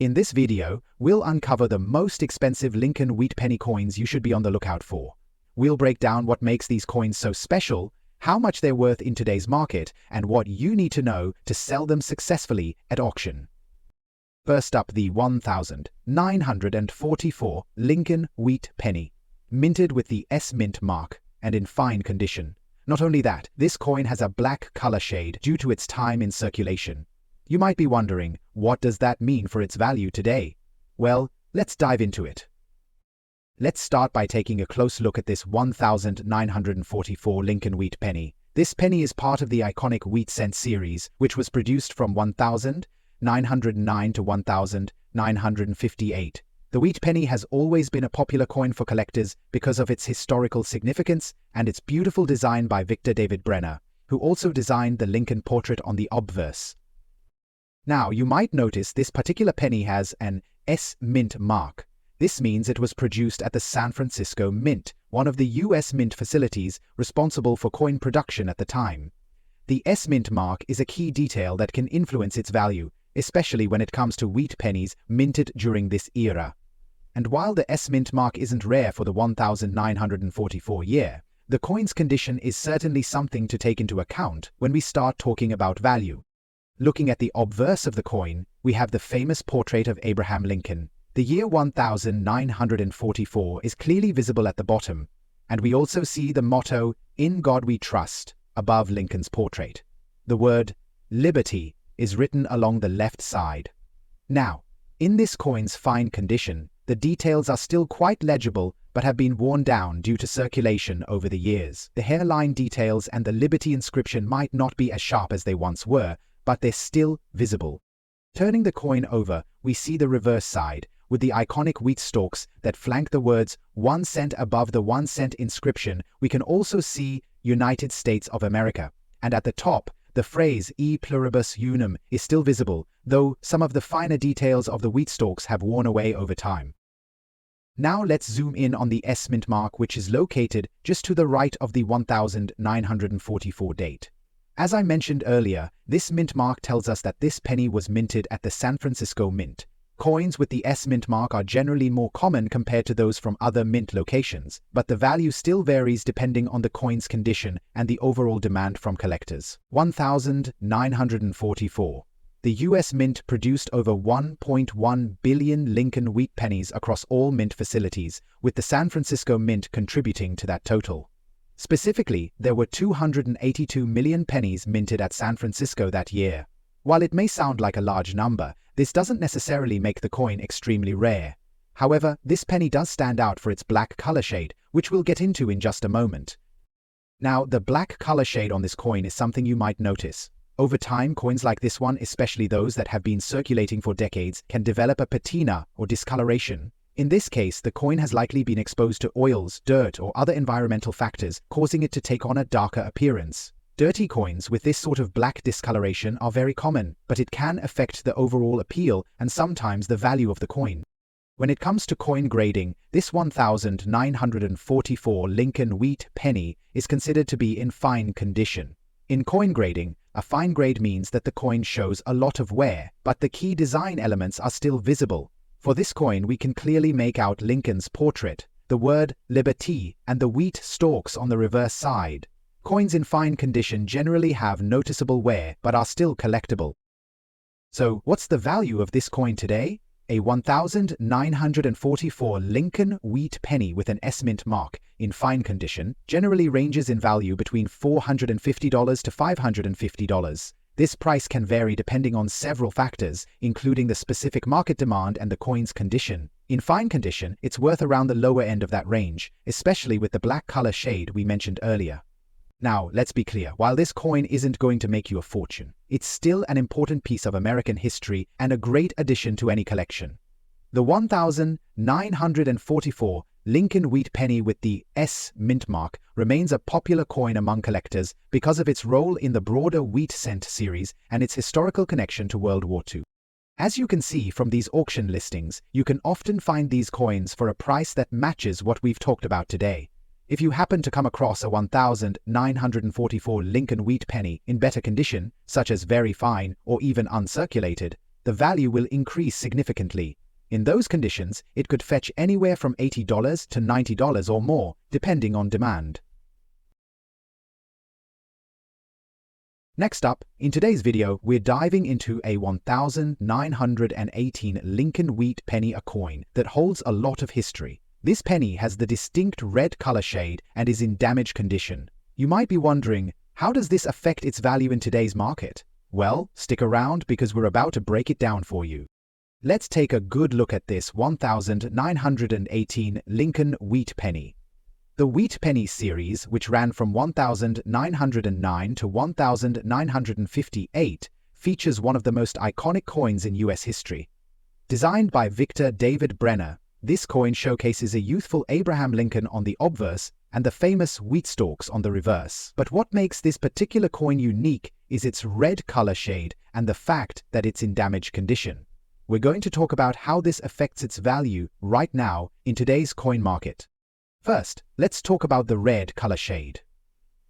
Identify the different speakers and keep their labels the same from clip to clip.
Speaker 1: In this video, we'll uncover the most expensive Lincoln wheat penny coins you should be on the lookout for. We'll break down what makes these coins so special, how much they're worth in today's market, and what you need to know to sell them successfully at auction. First up, the 1944 Lincoln wheat penny, minted with the S mint mark and in fine condition. Not only that, this coin has a black color shade due to its time in circulation. You might be wondering, what does that mean for its value today? Well, let's dive into it. Let's start by taking a close look at this 1944 Lincoln wheat penny. This penny is part of the iconic wheat cent series, which was produced from 1909 to 1958. The wheat penny has always been a popular coin for collectors because of its historical significance and its beautiful design by Victor David Brenner, who also designed the Lincoln portrait on the obverse. Now, you might notice this particular penny has an S mint mark. This means it was produced at the San Francisco Mint, one of the U.S. mint facilities responsible for coin production at the time. The S mint mark is a key detail that can influence its value, especially when it comes to wheat pennies minted during this era. And while the S mint mark isn't rare for the 1944 year, the coin's condition is certainly something to take into account when we start talking about value. Looking at the obverse of the coin, we have the famous portrait of Abraham Lincoln. The year 1944 is clearly visible at the bottom, and we also see the motto, "In God We Trust," above Lincoln's portrait. The word "Liberty" is written along the left side. Now, in this coin's fine condition, the details are still quite legible but have been worn down due to circulation over the years. The hairline details and the Liberty inscription might not be as sharp as they once were, but they're still visible. Turning the coin over, we see the reverse side, with the iconic wheat stalks that flank the words 1 cent above the 1 cent inscription. We can also see United States of America, and at the top, the phrase E pluribus unum is still visible, though some of the finer details of the wheat stalks have worn away over time. Now let's zoom in on the S mint mark, which is located just to the right of the 1944 date. As I mentioned earlier, this mint mark tells us that this penny was minted at the San Francisco Mint. Coins with the S mint mark are generally more common compared to those from other mint locations, but the value still varies depending on the coin's condition and the overall demand from collectors. 1944. The U.S. Mint produced over 1.1 billion Lincoln wheat pennies across all mint facilities, with the San Francisco Mint contributing to that total. Specifically, there were 282 million pennies minted at San Francisco that year. While it may sound like a large number, this doesn't necessarily make the coin extremely rare. However, this penny does stand out for its black color shade, which we'll get into in just a moment. Now, the black color shade on this coin is something you might notice. Over time, coins like this one, especially those that have been circulating for decades, can develop a patina or discoloration. In this case, the coin has likely been exposed to oils, dirt, or other environmental factors, causing it to take on a darker appearance. Dirty coins with this sort of black discoloration are very common, but it can affect the overall appeal and sometimes the value of the coin. When it comes to coin grading, this 1944 Lincoln wheat penny is considered to be in fine condition. In coin grading, a fine grade means that the coin shows a lot of wear, but the key design elements are still visible. For this coin, we can clearly make out Lincoln's portrait, the word Liberty, and the wheat stalks on the reverse side. Coins in fine condition generally have noticeable wear but are still collectible. So, what's the value of this coin today? A 1944 Lincoln wheat penny with an S mint mark in fine condition generally ranges in value between $450 to $550. This price can vary depending on several factors, including the specific market demand and the coin's condition. In fine condition, it's worth around the lower end of that range, especially with the black color shade we mentioned earlier. Now, let's be clear, while this coin isn't going to make you a fortune, it's still an important piece of American history and a great addition to any collection. The 1944 Lincoln wheat penny with the S mint mark remains a popular coin among collectors because of its role in the broader wheat cent series and its historical connection to World War II. As you can see from these auction listings, you can often find these coins for a price that matches what we've talked about today. If you happen to come across a 1944 Lincoln wheat penny in better condition, such as very fine or even uncirculated, the value will increase significantly. In those conditions, it could fetch anywhere from $80 to $90 or more, depending on demand. Next up, in today's video, we're diving into a 1918 Lincoln wheat penny, a coin that holds a lot of history. This penny has the distinct red color shade and is in damaged condition. You might be wondering, how does this affect its value in today's market? Well, stick around because we're about to break it down for you. Let's take a good look at this 1918 Lincoln wheat penny. The Wheat Penny series, which ran from 1909 to 1958, features one of the most iconic coins in US history. Designed by Victor David Brenner, this coin showcases a youthful Abraham Lincoln on the obverse and the famous wheat stalks on the reverse. But what makes this particular coin unique is its red color shade and the fact that it's in damaged condition. We're going to talk about how this affects its value right now in today's coin market. First, let's talk about the red color shade.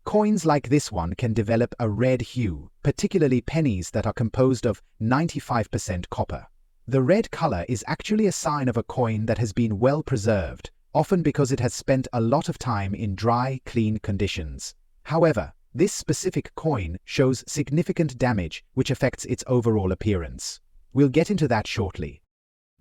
Speaker 1: Coins like this one can develop a red hue, particularly pennies that are composed of 95% copper. The red color is actually a sign of a coin that has been well preserved, often because it has spent a lot of time in dry, clean conditions. However, this specific coin shows significant damage, which affects its overall appearance. We'll get into that shortly.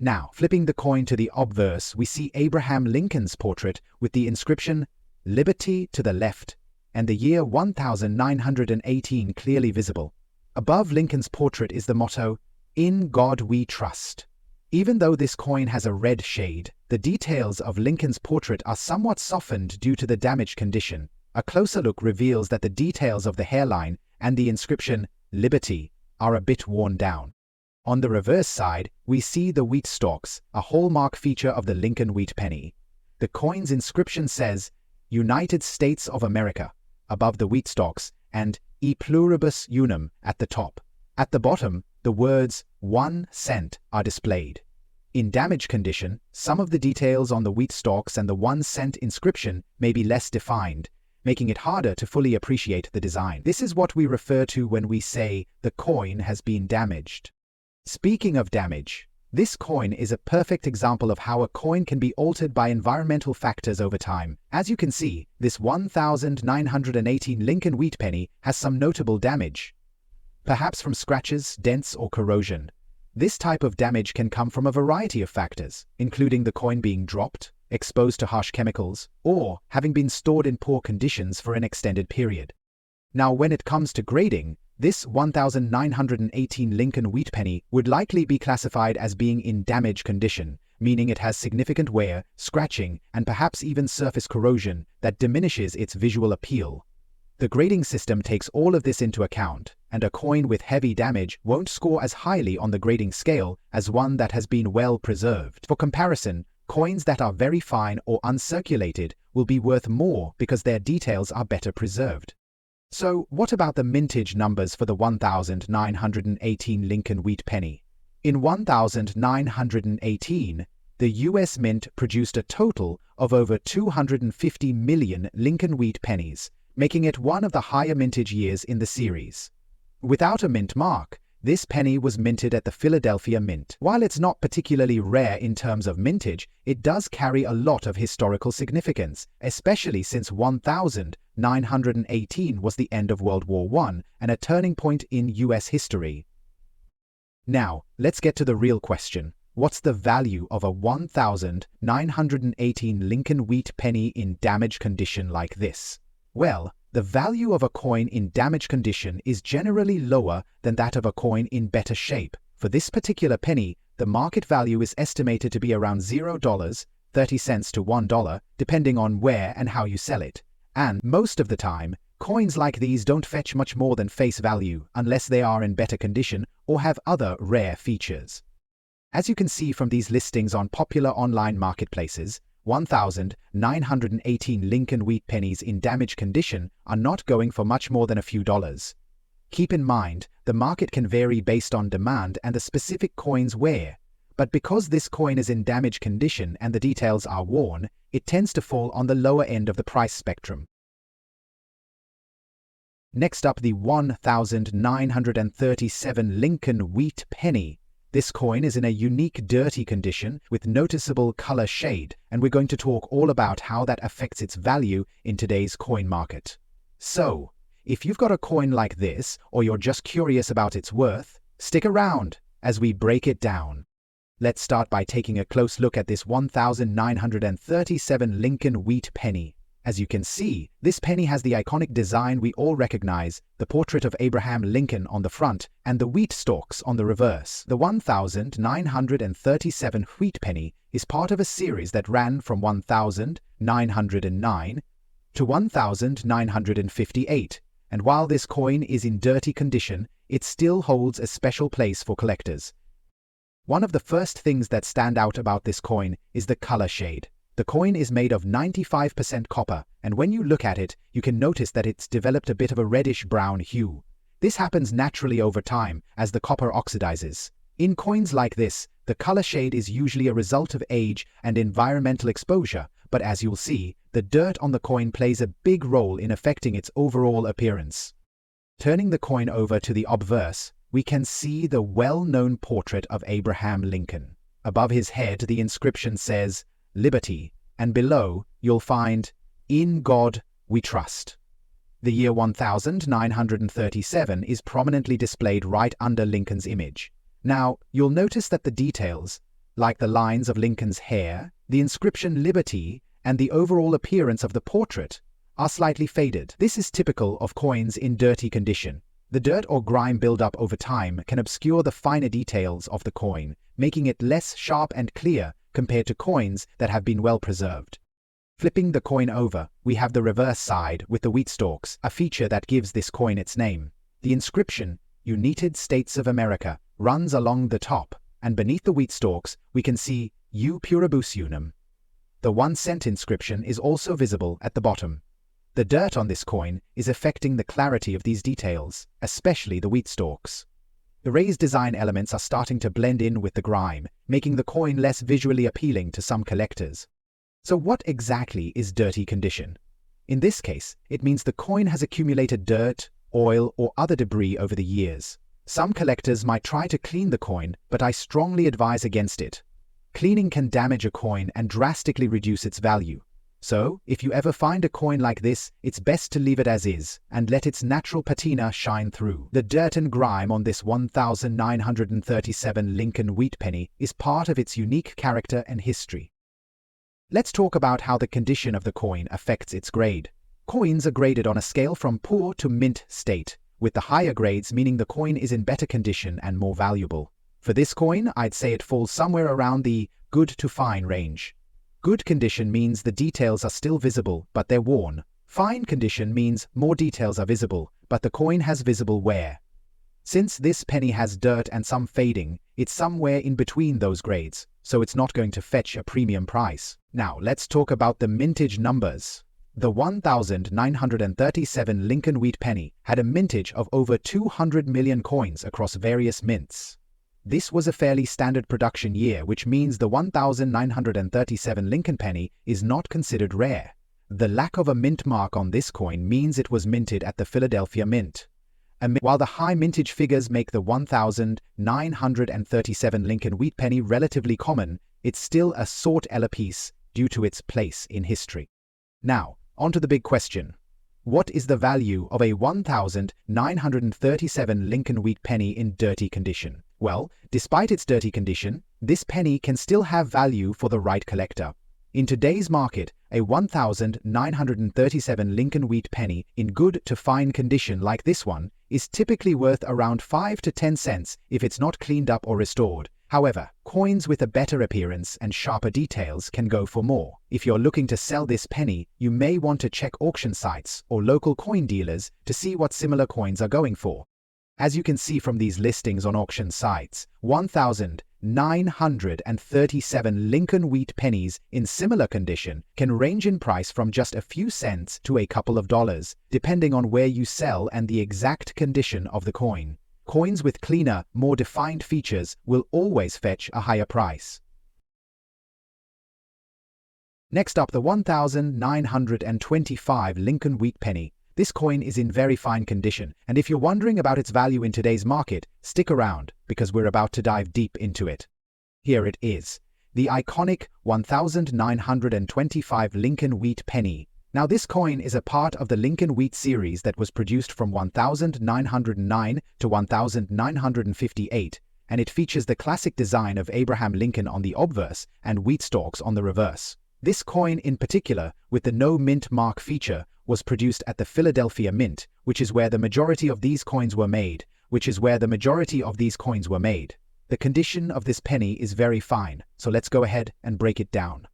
Speaker 1: Now, flipping the coin to the obverse, we see Abraham Lincoln's portrait with the inscription, "Liberty" to the left, and the year 1918 clearly visible. Above Lincoln's portrait is the motto, "In God We Trust." Even though this coin has a red shade, the details of Lincoln's portrait are somewhat softened due to the damaged condition. A closer look reveals that the details of the hairline and the inscription, "Liberty," are a bit worn down. On the reverse side, we see the wheat stalks, a hallmark feature of the Lincoln wheat penny. The coin's inscription says, "United States of America," above the wheat stalks, and "E pluribus unum" at the top. At the bottom, the words 1 cent are displayed. In damaged condition, some of the details on the wheat stalks and the 1 cent inscription may be less defined, making it harder to fully appreciate the design. This is what we refer to when we say the coin has been damaged. Speaking of damage, this coin is a perfect example of how a coin can be altered by environmental factors over time. As you can see, this 1918 Lincoln wheat penny has some notable damage. Perhaps from scratches, dents, or corrosion. This type of damage can come from a variety of factors, including the coin being dropped, exposed to harsh chemicals, or having been stored in poor conditions for an extended period. Now, when it comes to grading, this 1918 Lincoln wheat penny would likely be classified as being in damaged condition, meaning it has significant wear, scratching, and perhaps even surface corrosion that diminishes its visual appeal. The grading system takes all of this into account, and a coin with heavy damage won't score as highly on the grading scale as one that has been well preserved. For comparison, coins that are very fine or uncirculated will be worth more because their details are better preserved. So, what about the mintage numbers for the 1918 Lincoln wheat penny? In 1918, the US Mint produced a total of over 250 million Lincoln wheat pennies, making it one of the higher mintage years in the series. Without a mint mark, this penny was minted at the Philadelphia Mint. While it's not particularly rare in terms of mintage, it does carry a lot of historical significance, especially since 1918 was the end of World War I and a turning point in US history. Now, let's get to the real question. What's the value of a 1918 Lincoln wheat penny in damaged condition like this? Well, the value of a coin in damaged condition is generally lower than that of a coin in better shape. For this particular penny, the market value is estimated to be around $0.30 to $1, depending on where and how you sell it. And most of the time, coins like these don't fetch much more than face value unless they are in better condition or have other rare features. As you can see from these listings on popular online marketplaces, 1918 Lincoln wheat pennies in damaged condition are not going for much more than a few dollars. Keep in mind, the market can vary based on demand and the specific coin's wear, but because this coin is in damaged condition and the details are worn, it tends to fall on the lower end of the price spectrum. Next up, the 1937 Lincoln wheat penny. This coin is in a unique dirty condition with noticeable color shade, and we're going to talk all about how that affects its value in today's coin market. So, if you've got a coin like this, or you're just curious about its worth, stick around as we break it down. Let's start by taking a close look at this 1937 Lincoln wheat penny. As you can see, this penny has the iconic design we all recognize, the portrait of Abraham Lincoln on the front and the wheat stalks on the reverse. The 1937 wheat penny is part of a series that ran from 1909 to 1958, and while this coin is in dirty condition, it still holds a special place for collectors. One of the first things that stand out about this coin is the color shade. The coin is made of 95% copper, and when you look at it, you can notice that it's developed a bit of a reddish-brown hue. This happens naturally over time as the copper oxidizes. In coins like this, the color shade is usually a result of age and environmental exposure, but as you'll see, the dirt on the coin plays a big role in affecting its overall appearance. Turning the coin over to the obverse, we can see the well-known portrait of Abraham Lincoln. Above his head, the inscription says, "Liberty," and below you'll find, "In God we trust." The year 1937 is prominently displayed right under Lincoln's image. Now, you'll notice that the details, like the lines of Lincoln's hair, the inscription "Liberty," and the overall appearance of the portrait, are slightly faded. This is typical of coins in dirty condition. The dirt or grime buildup over time can obscure the finer details of the coin, making it less sharp and clear compared to coins that have been well preserved. Flipping the coin over, we have the reverse side with the wheat stalks, a feature that gives this coin its name. The inscription, "United States of America," runs along the top, and beneath the wheat stalks, we can see "U Pluribus Unum." The 1-cent inscription is also visible at the bottom. The dirt on this coin is affecting the clarity of these details, especially the wheat stalks. The raised design elements are starting to blend in with the grime, making the coin less visually appealing to some collectors. So what exactly is dirty condition? In this case, it means the coin has accumulated dirt, oil, or other debris over the years. Some collectors might try to clean the coin, but I strongly advise against it. Cleaning can damage a coin and drastically reduce its value. So, if you ever find a coin like this, it's best to leave it as is, and let its natural patina shine through. The dirt and grime on this 1937 Lincoln wheat penny is part of its unique character and history. Let's talk about how the condition of the coin affects its grade. Coins are graded on a scale from poor to mint state, with the higher grades meaning the coin is in better condition and more valuable. For this coin, I'd say it falls somewhere around the good to fine range. Good condition means the details are still visible, but they're worn. Fine condition means more details are visible, but the coin has visible wear. Since this penny has dirt and some fading, it's somewhere in between those grades, so it's not going to fetch a premium price. Now, let's talk about the mintage numbers. The 1937 Lincoln wheat penny had a mintage of over 200 million coins across various mints. This was a fairly standard production year, which means the 1937 Lincoln penny is not considered rare. The lack of a mint mark on this coin means it was minted at the Philadelphia Mint. While the high mintage figures make the 1937 Lincoln wheat penny relatively common, it's still a sought-after piece due to its place in history. Now, on to the big question. What is the value of a 1937 Lincoln wheat penny in dirty condition? Well, despite its dirty condition, this penny can still have value for the right collector. In today's market, a 1937 Lincoln wheat penny in good to fine condition like this one is typically worth around 5 to 10 cents if it's not cleaned up or restored. However, coins with a better appearance and sharper details can go for more. If you're looking to sell this penny, you may want to check auction sites or local coin dealers to see what similar coins are going for. As you can see from these listings on auction sites, 1937 Lincoln wheat pennies in similar condition can range in price from just a few cents to a couple of dollars, depending on where you sell and the exact condition of the coin. Coins with cleaner, more defined features will always fetch a higher price. Next up, the 1925 Lincoln wheat penny. This coin is in very fine condition, and if you're wondering about its value in today's market, stick around, because we're about to dive deep into it. Here it is, the iconic 1925 Lincoln Wheat Penny. Now this coin is a part of the Lincoln Wheat series that was produced from 1909 to 1958, and it features the classic design of Abraham Lincoln on the obverse and wheat stalks on the reverse. This coin in particular, with the no mint mark feature, was produced at the Philadelphia Mint, which is where the majority of these coins were made. The condition of this penny is very fine, so let's go ahead and break it down.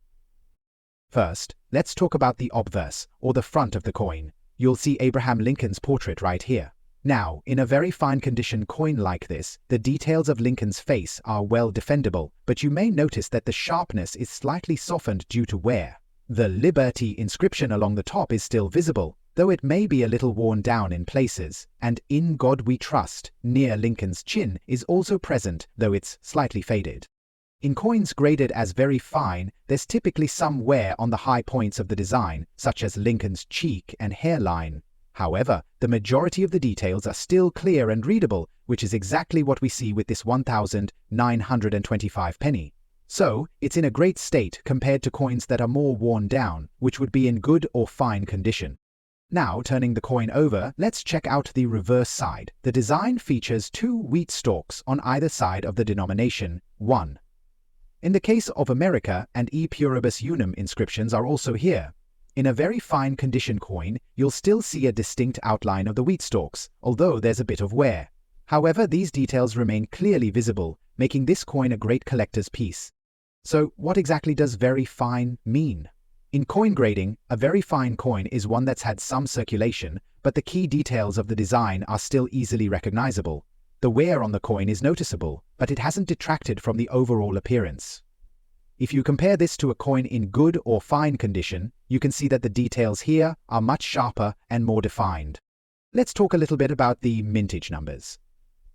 Speaker 1: First, let's talk about the obverse, or the front of the coin. You'll see Abraham Lincoln's portrait right here. Now, in a very fine condition coin like this, the details of Lincoln's face are well defendable, but you may notice that the sharpness is slightly softened due to wear. The Liberty inscription along the top is still visible, though it may be a little worn down in places, and "In God We Trust" near Lincoln's chin is also present, though it's slightly faded. In coins graded as very fine, there's typically some wear on the high points of the design, such as Lincoln's cheek and hairline. However, the majority of the details are still clear and readable, which is exactly what we see with this 1925 penny. So, it's in a great state compared to coins that are more worn down, which would be in good or fine condition. Now, turning the coin over, let's check out the reverse side. The design features two wheat stalks on either side of the denomination, 1. In the case of America, and E Pluribus Unum inscriptions are also here. In a very fine condition coin, you'll still see a distinct outline of the wheat stalks, although there's a bit of wear. However, these details remain clearly visible, making this coin a great collector's piece. So, what exactly does very fine mean? In coin grading, a very fine coin is one that's had some circulation, but the key details of the design are still easily recognizable. The wear on the coin is noticeable, but it hasn't detracted from the overall appearance. If you compare this to a coin in good or fine condition, you can see that the details here are much sharper and more defined. Let's talk a little bit about the mintage numbers.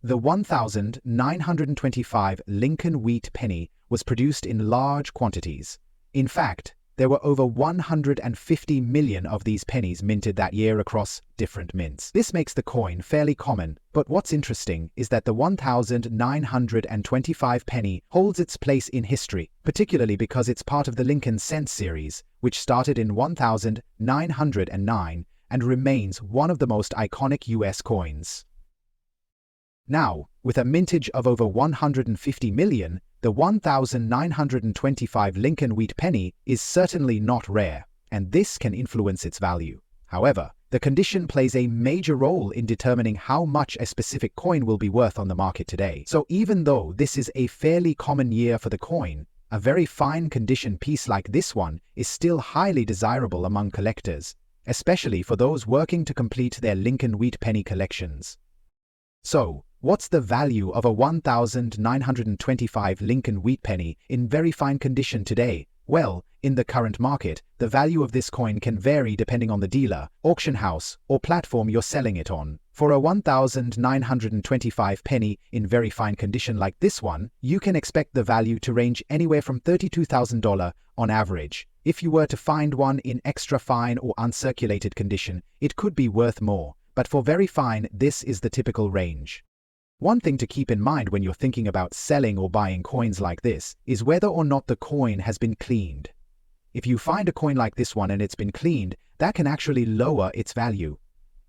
Speaker 1: The 1925 Lincoln Wheat Penny was produced in large quantities. In fact, there were over 150 million of these pennies minted that year across different mints. This makes the coin fairly common, but what's interesting is that the 1925 penny holds its place in history, particularly because it's part of the Lincoln Cent series, which started in 1909 and remains one of the most iconic US coins. Now, with a mintage of over 150 million, the 1925 Lincoln Wheat Penny is certainly not rare, and this can influence its value. However, the condition plays a major role in determining how much a specific coin will be worth on the market today. So even though this is a fairly common year for the coin, a very fine condition piece like this one is still highly desirable among collectors, especially for those working to complete their Lincoln Wheat Penny collections. So, what's the value of a 1925 Lincoln Wheat Penny in very fine condition today? Well, in the current market, the value of this coin can vary depending on the dealer, auction house, or platform you're selling it on. For a 1925 penny in very fine condition like this one, you can expect the value to range anywhere from $32,000 on average. If you were to find one in extra fine or uncirculated condition, it could be worth more, but for very fine, this is the typical range. One thing to keep in mind when you're thinking about selling or buying coins like this is whether or not the coin has been cleaned. If you find a coin like this one and it's been cleaned, that can actually lower its value.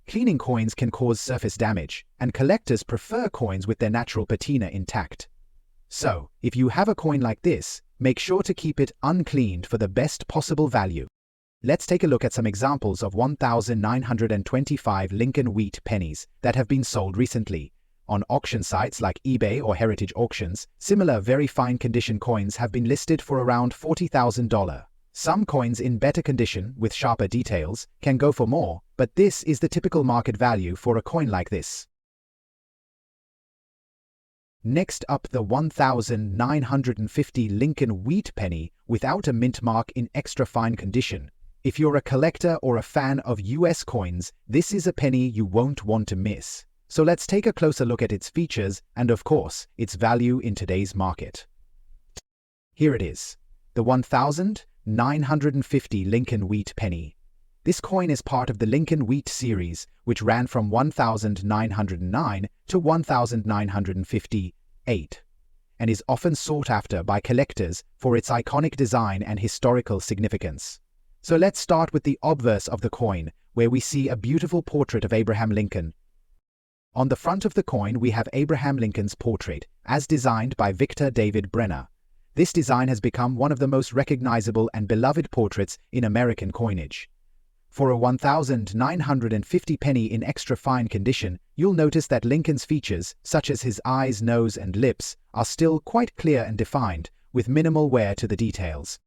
Speaker 1: Cleaning coins can cause surface damage, and collectors prefer coins with their natural patina intact. So, if you have a coin like this, make sure to keep it uncleaned for the best possible value. Let's take a look at some examples of 1925 Lincoln Wheat pennies that have been sold recently. On auction sites like eBay or Heritage Auctions, similar very fine condition coins have been listed for around $40,000. Some coins in better condition, with sharper details, can go for more, but this is the typical market value for a coin like this. Next up, the 1950 Lincoln Wheat penny without a mint mark in extra fine condition. If you're a collector or a fan of US coins, this is a penny you won't want to miss. So let's take a closer look at its features and, of course, its value in today's market. Here it is, the 1950 Lincoln Wheat penny. This coin is part of the Lincoln Wheat series, which ran from 1909 to 1958, and is often sought after by collectors for its iconic design and historical significance. So let's start with the obverse of the coin, where we see a beautiful portrait of Abraham Lincoln. On the front of the coin, we have Abraham Lincoln's portrait, as designed by Victor David Brenner. This design has become one of the most recognizable and beloved portraits in American coinage. For a 1950 penny in extra fine condition, you'll notice that Lincoln's features, such as his eyes, nose, and lips, are still quite clear and defined, with minimal wear to the details.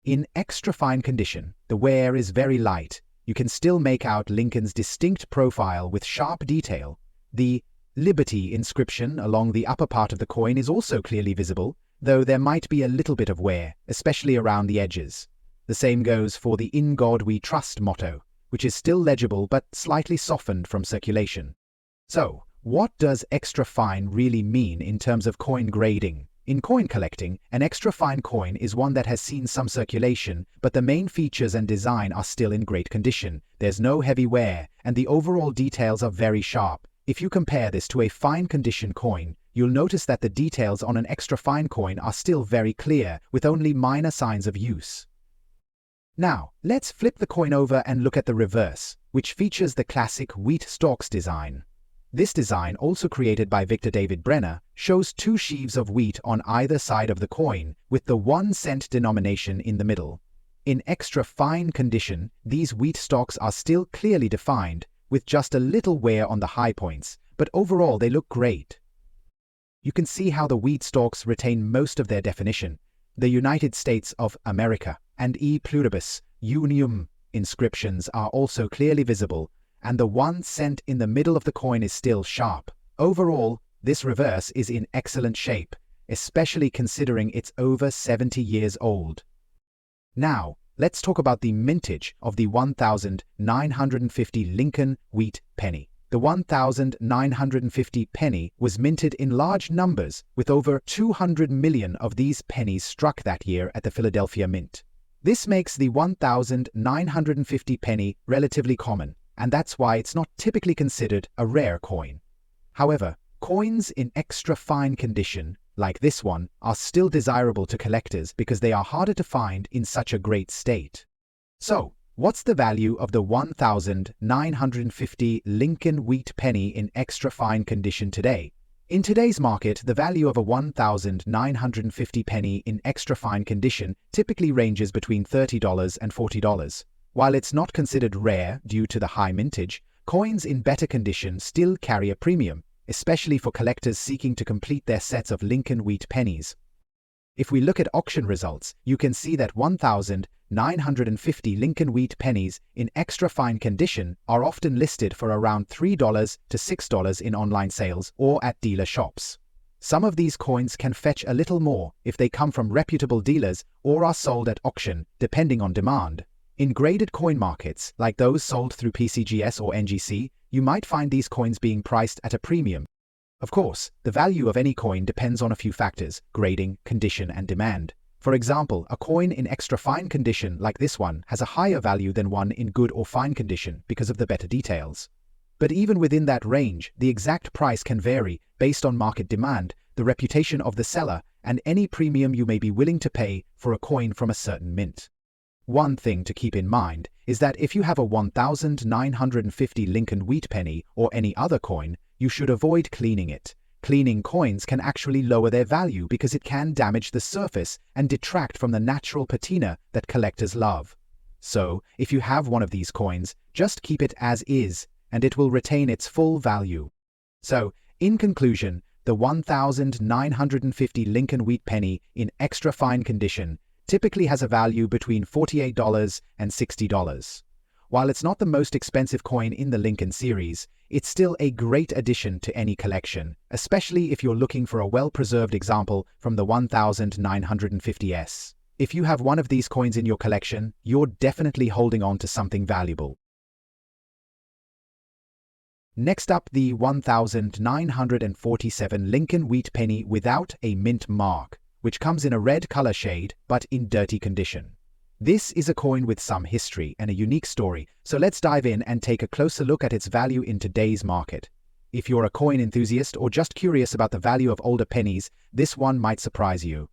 Speaker 1: In extra fine condition, the wear is very light. You can still make out Lincoln's distinct profile with sharp detail. The Liberty inscription along the upper part of the coin is also clearly visible, though there might be a little bit of wear, especially around the edges. The same goes for the "In God We Trust" motto, which is still legible but slightly softened from circulation. So, what does extra fine really mean in terms of coin grading? In coin collecting, an extra fine coin is one that has seen some circulation, but the main features and design are still in great condition. There's no heavy wear, and the overall details are very sharp. If you compare this to a fine condition coin, you'll notice that the details on an extra fine coin are still very clear, with only minor signs of use. Now, let's flip the coin over and look at the reverse, which features the classic wheat stalks design. This design, also created by Victor David Brenner, shows two sheaves of wheat on either side of the coin, with the 1-cent denomination in the middle. In extra fine condition, these wheat stalks are still clearly defined, with just a little wear on the high points, but overall they look great. You can see how the wheat stalks retain most of their definition. The United States of America and E pluribus unum inscriptions are also clearly visible, and the 1 cent in the middle of the coin is still sharp. Overall, this reverse is in excellent shape, especially considering it's over 70 years old. Now, let's talk about the mintage of the 1950 Lincoln Wheat penny. The 1950 penny was minted in large numbers, with over 200 million of these pennies struck that year at the Philadelphia Mint. This makes the 1950 penny relatively common, and that's why it's not typically considered a rare coin. However, coins in extra fine condition, like this one, are still desirable to collectors because they are harder to find in such a great state. So, what's the value of the 1950 Lincoln Wheat penny in extra fine condition today? In today's market, the value of a 1950 penny in extra fine condition typically ranges between $30 and $40. While it's not considered rare due to the high mintage, coins in better condition still carry a premium, especially for collectors seeking to complete their sets of Lincoln Wheat pennies. If we look at auction results, you can see that 1950 Lincoln Wheat pennies in extra fine condition are often listed for around $3 to $6 in online sales or at dealer shops. Some of these coins can fetch a little more if they come from reputable dealers or are sold at auction, depending on demand. In graded coin markets, like those sold through PCGS or NGC, you might find these coins being priced at a premium. Of course, the value of any coin depends on a few factors: grading, condition, and demand. For example, a coin in extra fine condition like this one has a higher value than one in good or fine condition because of the better details. But even within that range, the exact price can vary based on market demand, the reputation of the seller, and any premium you may be willing to pay for a coin from a certain mint. One thing to keep in mind is that if you have a 1950 Lincoln Wheat penny or any other coin, you should avoid cleaning it. Cleaning coins can actually lower their value because it can damage the surface and detract from the natural patina that collectors love. So, if you have one of these coins, just keep it as is, and it will retain its full value. So, in conclusion, the 1950 Lincoln Wheat penny in extra fine condition typically has a value between $48 and $60. While it's not the most expensive coin in the Lincoln series, it's still a great addition to any collection, especially if you're looking for a well-preserved example from the 1950s. If you have one of these coins in your collection, you're definitely holding on to something valuable. Next up, the 1947 Lincoln Wheat penny without a mint mark, which comes in a red color shade but in dirty condition. This is a coin with some history and a unique story, so let's dive in and take a closer look at its value in today's market. If you're a coin enthusiast or just curious about the value of older pennies, this one might surprise you.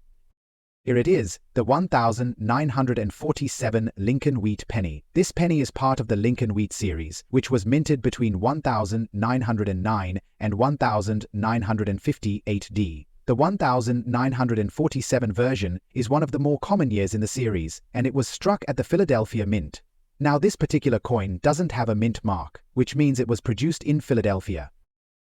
Speaker 1: Here it is, the 1947 Lincoln Wheat Penny. This penny is part of the Lincoln Wheat series, which was minted between 1909 and 1958 D. The 1947 version is one of the more common years in the series, and it was struck at the Philadelphia Mint. Now, this particular coin doesn't have a mint mark, which means it was produced in Philadelphia.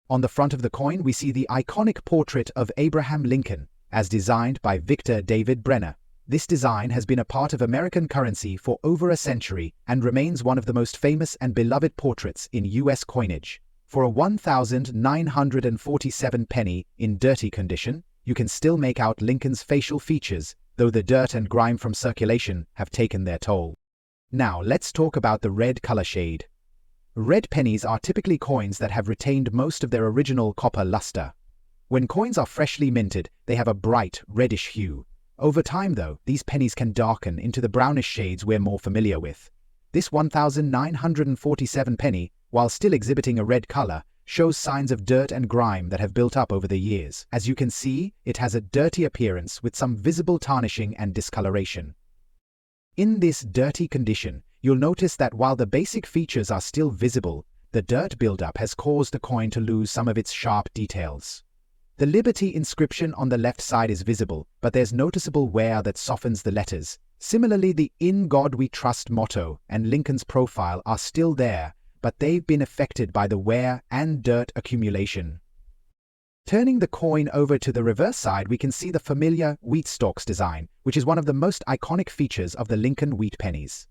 Speaker 1: On the front of the coin, we see the iconic portrait of Abraham Lincoln, as designed by Victor David Brenner. This design has been a part of American currency for over a century and remains one of the most famous and beloved portraits in U.S. coinage. For a 1947 penny in dirty condition, you can still make out Lincoln's facial features, though the dirt and grime from circulation have taken their toll. Now let's talk about the red color shade. Red pennies are typically coins that have retained most of their original copper luster. When coins are freshly minted, they have a bright, reddish hue. Over time, though, these pennies can darken into the brownish shades we're more familiar with. This 1947 penny, while still exhibiting a red color, shows signs of dirt and grime that have built up over the years. As you can see, it has a dirty appearance with some visible tarnishing and discoloration. In this dirty condition, you'll notice that while the basic features are still visible, the dirt buildup has caused the coin to lose some of its sharp details. The Liberty inscription on the left side is visible, but there's noticeable wear that softens the letters. Similarly, the "In God We Trust" motto and Lincoln's profile are still there, but they've been affected by the wear and dirt accumulation. Turning the coin over to the reverse side, we can see the familiar wheat stalks design, which is one of the most iconic features of the Lincoln Wheat pennies.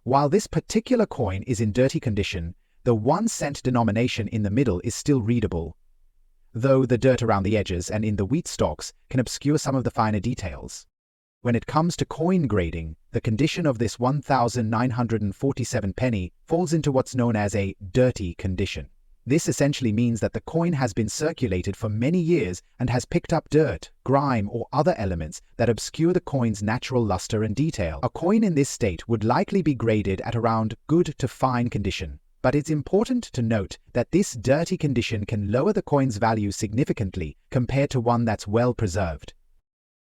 Speaker 1: While this particular coin is in dirty condition, the 1-cent denomination in the middle is still readable, though the dirt around the edges and in the wheat stalks can obscure some of the finer details. When it comes to coin grading, the condition of this 1947 penny falls into what's known as a dirty condition. This essentially means that the coin has been circulated for many years and has picked up dirt, grime, or other elements that obscure the coin's natural luster and detail. A coin in this state would likely be graded at around good to fine condition. But it's important to note that this dirty condition can lower the coin's value significantly compared to one that's well preserved.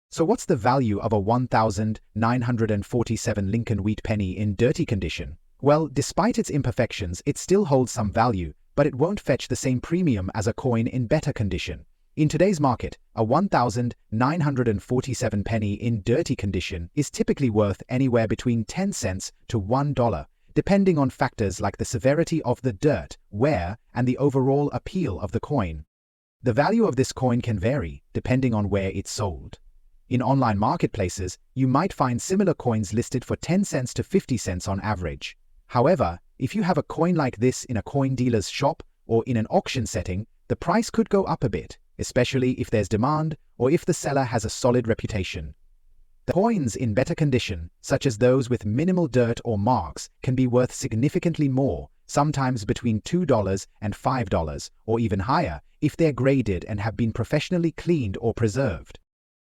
Speaker 1: So what's the value of a 1947 Lincoln Wheat penny in dirty condition? Well, despite its imperfections, it still holds some value, but it won't fetch the same premium as a coin in better condition. In today's market, a 1947 penny in dirty condition is typically worth anywhere between 10 cents to $1. Depending on factors like the severity of the dirt, wear, and the overall appeal of the coin. The value of this coin can vary, depending on where it's sold. In online marketplaces, you might find similar coins listed for 10 cents to 50 cents on average. However, if you have a coin like this in a coin dealer's shop or in an auction setting, the price could go up a bit, especially if there's demand or if the seller has a solid reputation. The coins in better condition, such as those with minimal dirt or marks, can be worth significantly more, sometimes between $2 and $5, or even higher, if they're graded and have been professionally cleaned or preserved.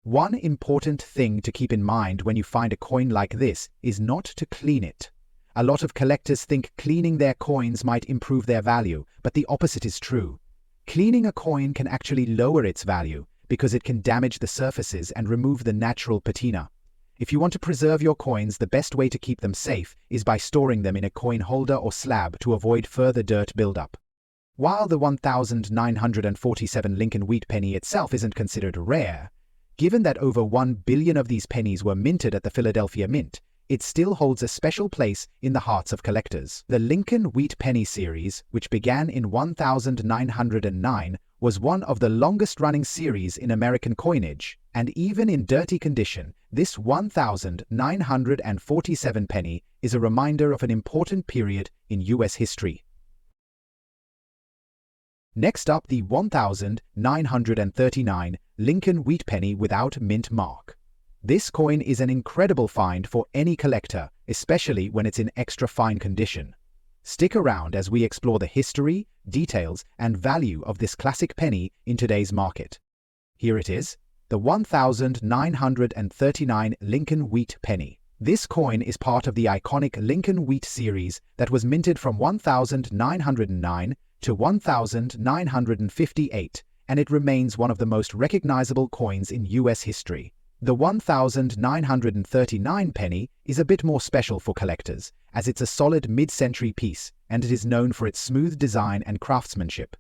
Speaker 1: One important thing to keep in mind when you find a coin like this is not to clean it. A lot of collectors think cleaning their coins might improve their value, but the opposite is true. Cleaning a coin can actually lower its value, because it can damage the surfaces and remove the natural patina. If you want to preserve your coins, the best way to keep them safe is by storing them in a coin holder or slab to avoid further dirt buildup. While the 1947 Lincoln Wheat penny itself isn't considered rare, given that over 1 billion of these pennies were minted at the Philadelphia Mint, it still holds a special place in the hearts of collectors. The Lincoln Wheat Penny series, which began in 1909, was one of the longest-running series in American coinage, and even in dirty condition, this 1947 penny is a reminder of an important period in U.S. history. Next up, the 1939 Lincoln Wheat penny without mint mark. This coin is an incredible find for any collector, especially when it's in extra fine condition. Stick around as we explore the history, details, and value of this classic penny in today's market. Here it is, the 1939 Lincoln Wheat penny. This coin is part of the iconic Lincoln Wheat series that was minted from 1909 to 1958, and it remains one of the most recognizable coins in US history. The 1939 penny is a bit more special for collectors, as it's a solid mid-century piece, and it is known for its smooth design and craftsmanship.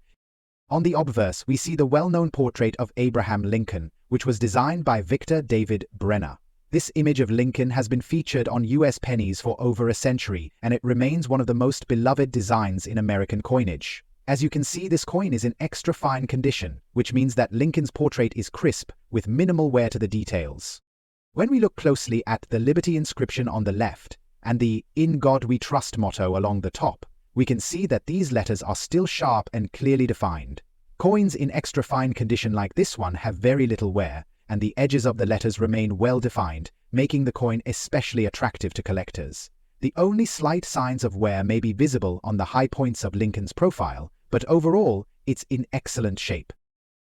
Speaker 1: On the obverse, we see the well-known portrait of Abraham Lincoln, which was designed by Victor David Brenner. This image of Lincoln has been featured on US pennies for over a century, and it remains one of the most beloved designs in American coinage. As you can see, this coin is in extra fine condition, which means that Lincoln's portrait is crisp, with minimal wear to the details. When we look closely at the Liberty inscription on the left, and the "In God We Trust" motto along the top, we can see that these letters are still sharp and clearly defined. Coins in extra fine condition like this one have very little wear, and the edges of the letters remain well defined, making the coin especially attractive to collectors. The only slight signs of wear may be visible on the high points of Lincoln's profile, but overall, it's in excellent shape.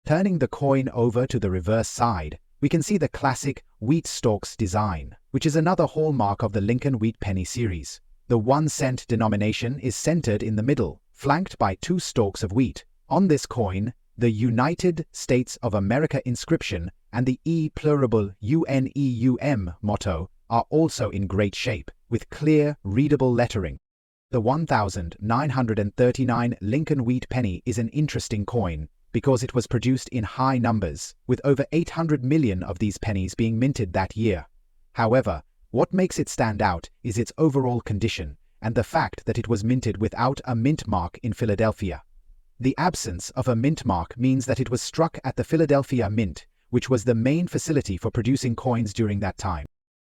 Speaker 1: Turning the coin over to the reverse side, we can see the classic wheat stalks design, which is another hallmark of the Lincoln Wheat Penny series. The 1-cent denomination is centered in the middle, flanked by 2 stalks of wheat. On this coin, the United States of America inscription and the E pluribus UNEUM motto are also in great shape, with clear, readable lettering. The 1939 Lincoln Wheat Penny is an interesting coin because it was produced in high numbers, with over 800 million of these pennies being minted that year. However, what makes it stand out is its overall condition and the fact that it was minted without a mint mark in Philadelphia. The absence of a mint mark means that it was struck at the Philadelphia Mint, which was the main facility for producing coins during that time.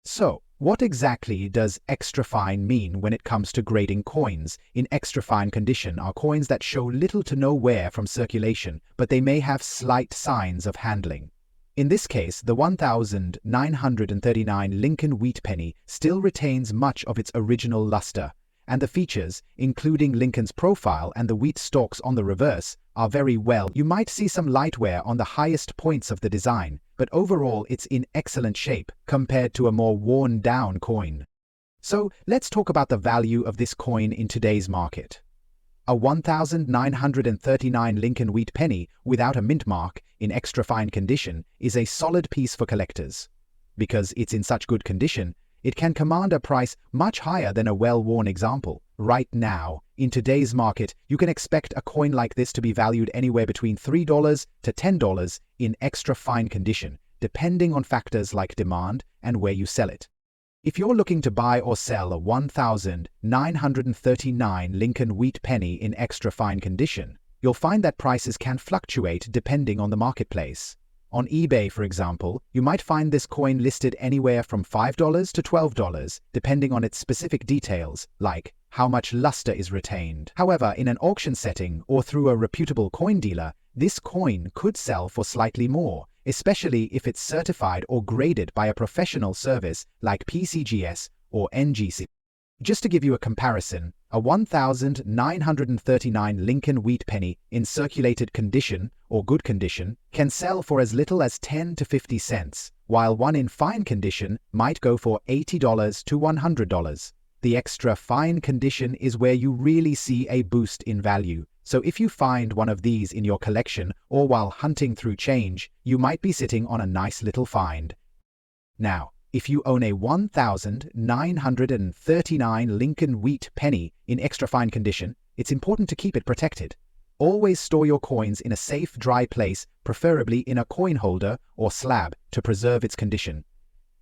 Speaker 1: So, what exactly does extra fine mean when it comes to grading coins? In extra fine condition are coins that show little to no wear from circulation, but they may have slight signs of handling. In this case, the 1939 Lincoln Wheat Penny still retains much of its original luster, and the features, including Lincoln's profile and the wheat stalks on the reverse, are very well. You might see some light wear on the highest points of the design, but overall it's in excellent shape compared to a more worn-down coin. So let's talk about the value of this coin in today's market. A 1939 Lincoln Wheat Penny without a mint mark in extra fine condition is a solid piece for collectors. Because it's in such good condition, it can command a price much higher than a well-worn example. Right now, in today's market, you can expect a coin like this to be valued anywhere between $3 to $10 in extra fine condition, depending on factors like demand and where you sell it. If you're looking to buy or sell a 1939 Lincoln Wheat Penny in extra fine condition, you'll find that prices can fluctuate depending on the marketplace. On eBay, for example, you might find this coin listed anywhere from $5 to $12, depending on its specific details, like how much luster is retained. However, in an auction setting or through a reputable coin dealer, this coin could sell for slightly more, especially if it's certified or graded by a professional service like PCGS or NGC. Just to give you a comparison, a 1939 Lincoln Wheat Penny in circulated condition or good condition can sell for as little as 10 to 50 cents, while one in fine condition might go for $80 to $100. The extra fine condition is where you really see a boost in value. So if you find one of these in your collection or while hunting through change, you might be sitting on a nice little find. Now, if you own a 1939 Lincoln Wheat Penny in extra fine condition, it's important to keep it protected. Always store your coins in a safe, dry place, preferably in a coin holder or slab, to preserve its condition.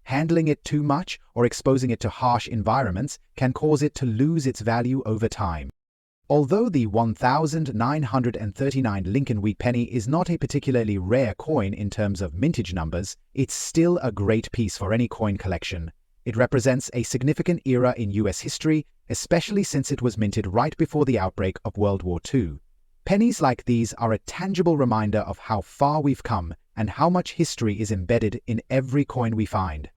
Speaker 1: Handling it too much or exposing it to harsh environments can cause it to lose its value over time. Although the 1939 Lincoln Wheat Penny is not a particularly rare coin in terms of mintage numbers, it's still a great piece for any coin collection. It represents a significant era in US history, especially since it was minted right before the outbreak of World War II. Pennies like these are a tangible reminder of how far we've come and how much history is embedded in every coin we find.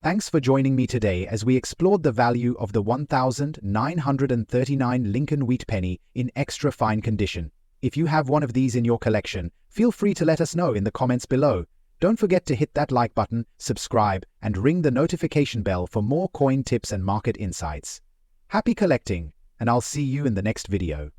Speaker 1: Thanks for joining me today as we explored the value of the 1939 Lincoln Wheat Penny in extra fine condition. If you have one of these in your collection, feel free to let us know in the comments below. Don't forget to hit that like button, subscribe, and ring the notification bell for more coin tips and market insights. Happy collecting, and I'll see you in the next video.